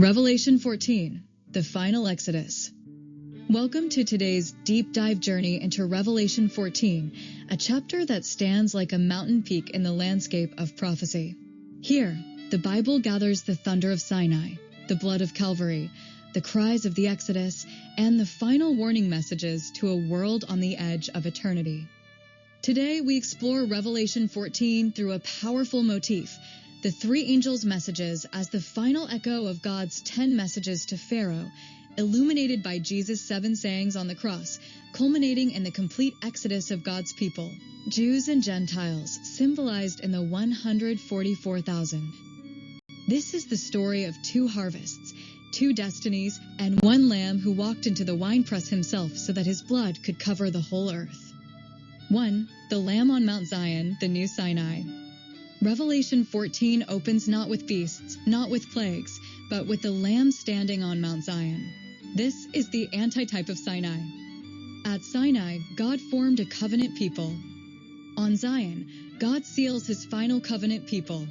Revelation 14, the final Exodus. Welcome to today's deep dive journey into Revelation 14, a chapter that stands like a mountain peak in the landscape of prophecy. Here, the Bible gathers the thunder of Sinai, the blood of Calvary, the cries of the Exodus, and the final warning messages to a world on the edge of eternity. Today, we explore Revelation 14 through a powerful motif, the three angels' messages as the final echo of God's 10 messages to Pharaoh, illuminated by Jesus' 7 sayings on the cross, culminating in the complete exodus of God's people, Jews and Gentiles, symbolized in the 144,000. This is the story of 2 harvests, 2 destinies, and 1 lamb who walked into the winepress himself so that his blood could cover the whole earth. 1. The Lamb on Mount Zion, the New Sinai. Revelation 14 opens not with beasts, not with plagues, but with the Lamb standing on Mount Zion. This is the antitype of Sinai. At Sinai, God formed a covenant people. On Zion, God seals his final covenant people.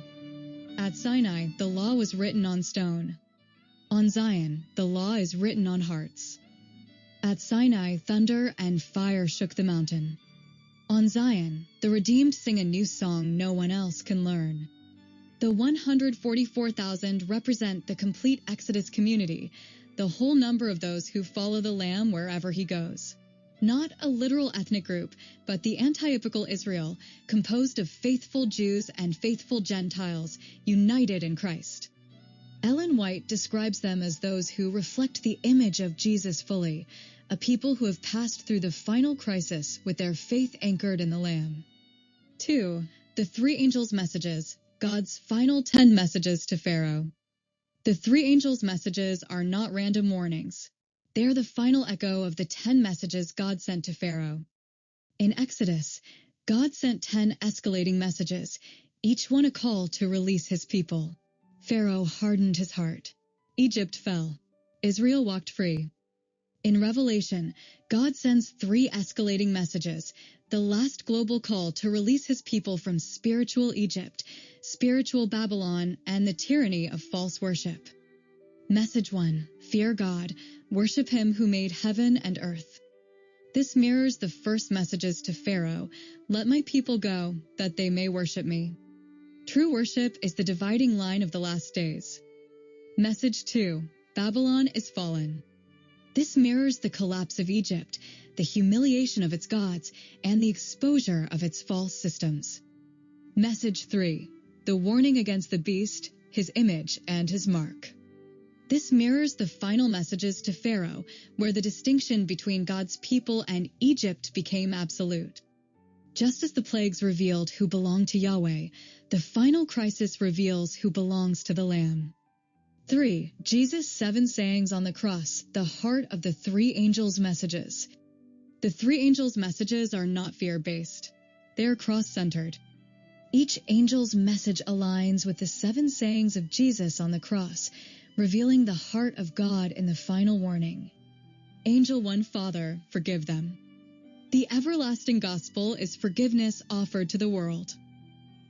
At Sinai, the law was written on stone. On Zion, the law is written on hearts. At Sinai, thunder and fire shook the mountain. On Zion, the redeemed sing a new song no one else can learn. The 144,000 represent the complete Exodus community, the whole number of those who follow the Lamb wherever he goes. Not a literal ethnic group, but the antiepical Israel, composed of faithful Jews and faithful Gentiles, united in Christ. Ellen White describes them as those who reflect the image of Jesus fully, a people who have passed through the final crisis with their faith anchored in the Lamb. 2. The 3 angels' messages, God's final 10 messages to Pharaoh. The 3 angels' messages are not random warnings. They are the final echo of the 10 messages God sent to Pharaoh. In Exodus, God sent 10 escalating messages, each one a call to release his people. Pharaoh hardened his heart. Egypt fell. Israel walked free. In Revelation, God sends 3 escalating messages, the last global call to release his people from spiritual Egypt, spiritual Babylon, and the tyranny of false worship. Message 1, fear God, worship him who made heaven and earth. This mirrors the first messages to Pharaoh, let my people go, that they may worship me. True worship is the dividing line of the last days. Message 2, Babylon is fallen. This mirrors the collapse of Egypt, the humiliation of its gods, and the exposure of its false systems. Message 3, the warning against the beast, his image, and his mark. This mirrors the final messages to Pharaoh, where the distinction between God's people and Egypt became absolute. Just as the plagues revealed who belonged to Yahweh, the final crisis reveals who belongs to the Lamb. 3. Jesus' 7 sayings on the cross, the heart of the 3 angels' messages. The 3 angels' messages are not fear-based. They are cross-centered. Each angel's message aligns with the 7 sayings of Jesus on the cross, revealing the heart of God in the final warning. Angel 1, Father, forgive them. The everlasting gospel is forgiveness offered to the world.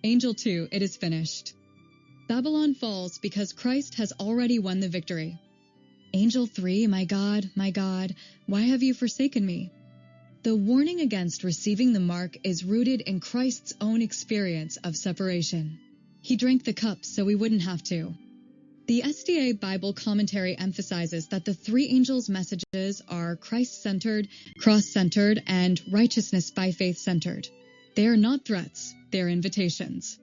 Angel 2, it is finished. Babylon falls because Christ has already won the victory. Angel 3, my God, why have you forsaken me? The warning against receiving the mark is rooted in Christ's own experience of separation. He drank the cup so we wouldn't have to. The SDA Bible commentary emphasizes that the 3 angels' messages are Christ-centered, cross-centered, and righteousness by faith-centered. They are not threats, they are invitations.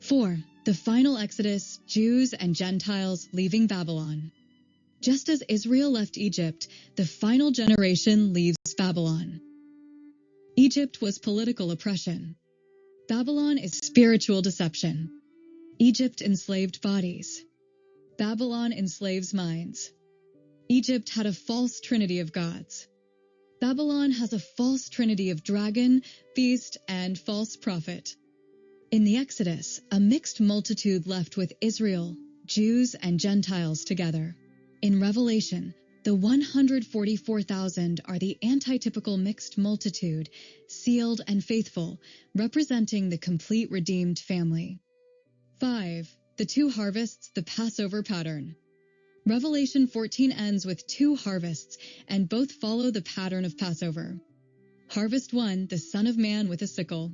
4. The final Exodus, Jews and Gentiles leaving Babylon. Just as Israel left Egypt, the final generation leaves Babylon. Egypt was political oppression. Babylon is spiritual deception. Egypt enslaved bodies. Babylon enslaves minds. Egypt had a false trinity of gods. Babylon has a false trinity of dragon, beast, and false prophet. In the Exodus, a mixed multitude left with Israel, Jews, and Gentiles together. In Revelation, the 144,000 are the antitypical mixed multitude, sealed and faithful, representing the complete redeemed family. 5. The 2 harvests, the Passover pattern. Revelation 14 ends with two harvests, and both follow the pattern of Passover. Harvest 1, the Son of Man with a sickle.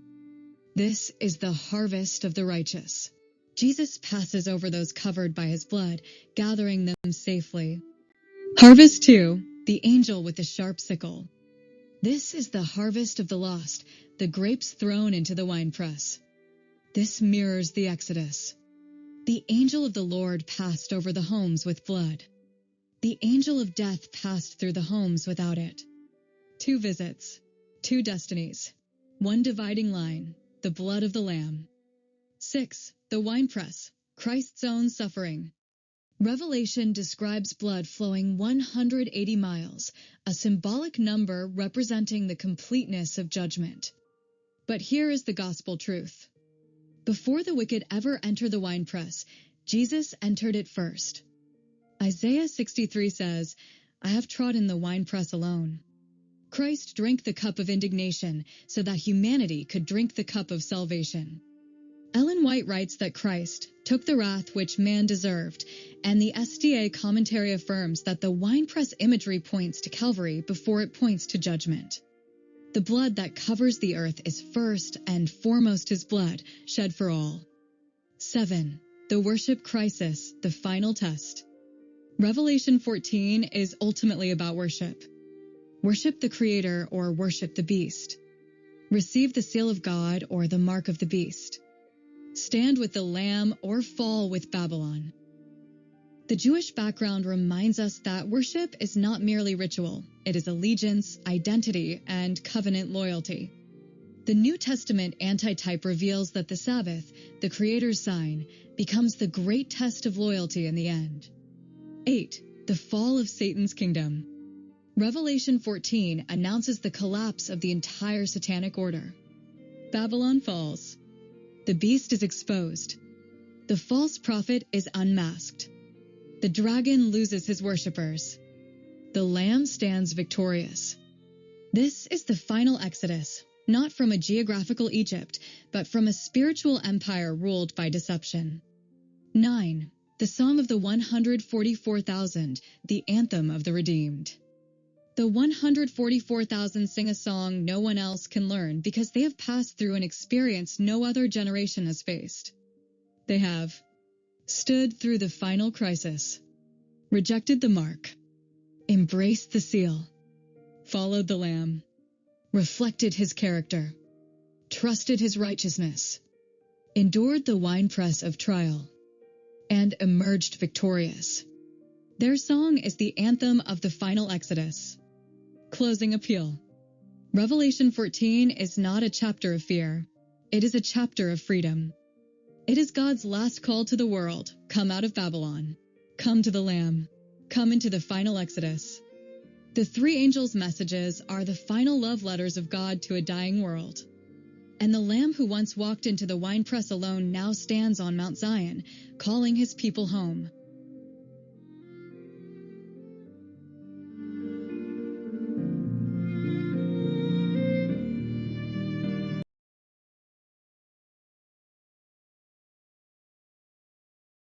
This is the harvest of the righteous. Jesus passes over those covered by his blood, gathering them safely. Harvest 2, the angel with the sharp sickle. This is the harvest of the lost, the grapes thrown into the winepress. This mirrors the Exodus. The angel of the Lord passed over the homes with blood. The angel of death passed through the homes without it. 2 visits, 2 destinies, 1 dividing line, the blood of the Lamb. 6. The winepress, Christ's own suffering. Revelation describes blood flowing 180 miles, a symbolic number representing the completeness of judgment. But here is the gospel truth. Before the wicked ever enter the winepress, Jesus entered it first. Isaiah 63 says, "I have trodden the winepress alone." Christ drank the cup of indignation so that humanity could drink the cup of salvation. Ellen White writes that Christ took the wrath which man deserved, and the SDA commentary affirms that the winepress imagery points to Calvary before it points to judgment. The blood that covers the earth is first and foremost his blood, shed for all. 7. The worship crisis, the final test. Revelation 14 is ultimately about worship. Worship the Creator or worship the beast. Receive the seal of God or the mark of the beast. Stand with the Lamb or fall with Babylon. The Jewish background reminds us that worship is not merely ritual. It is allegiance, identity, and covenant loyalty. The New Testament antitype reveals that the Sabbath, the Creator's sign, becomes the great test of loyalty in the end. 8. The fall of Satan's kingdom. Revelation 14 announces the collapse of the entire satanic order. Babylon falls. The beast is exposed. The false prophet is unmasked. The dragon loses his worshippers. The Lamb stands victorious. This is the final Exodus, not from a geographical Egypt, but from a spiritual empire ruled by deception. 9. The Song of the 144,000, the anthem of the redeemed. The 144,000 sing a song no one else can learn because they have passed through an experience no other generation has faced. They have stood through the final crisis, rejected the mark, embraced the seal, followed the Lamb, reflected his character, trusted his righteousness, endured the winepress of trial, and emerged victorious. Their song is the anthem of the final Exodus. Closing appeal. Revelation 14 is not a chapter of fear. It is a chapter of freedom. It is God's last call to the world. Come out of Babylon. Come to the Lamb. Come into the final Exodus. The 3 angels' messages are the final love letters of God to a dying world. And the Lamb who once walked into the winepress alone now stands on Mount Zion, calling his people home.